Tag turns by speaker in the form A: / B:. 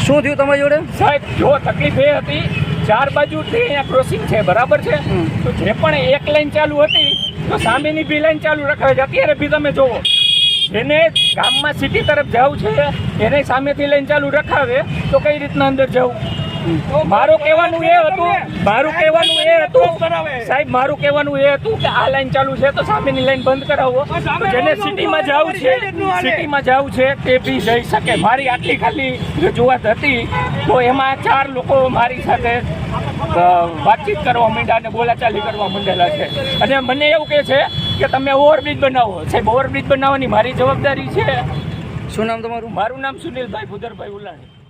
A: શું થયું તમારી જોડે
B: સાહેબ? જો તકલીફ એ હતી, 4 બાજુથી અહીંયા ક્રોસિંગ છે, બરાબર છે, તો જે પણ એક લાઈન ચાલુ હતી તો સામેની બી લાઈન ચાલુ રખાવે છે. અત્યારે બી તમે જોવો, જેને ગામમાં સિટી તરફ જવું છે એને સામેથી લાઈન ચાલુ રખાવે તો કઈ રીતના અંદર જવું? મારું કહેવાનું એ હતું સાહેબ, મારું કહેવાનું એ હતું કે આ લાઈન ચાલુ છે તો સામેની લાઈન બંધ કરાવો. જેને સિટીમાં જવું છે તે બી જઈ શકે. મારી આટલી ખાલી રજૂઆત હતી. તો એમાં 4 લોકો મારી સાથે વાતચીત કરવા માંડ્યા અને બોલાચાલી કરવા માંડેલા છે. અને મને એવું કહે છે કે તમે ઓવરબ્રિજ બનાવો. સાહેબ, ઓવરબ્રિજ બનાવવાની મારી જવાબદારી છે.
A: શું નામ તમારું?
B: મારું નામ સુનિલભાઈ ભુદરભાઈ ઉલાણી.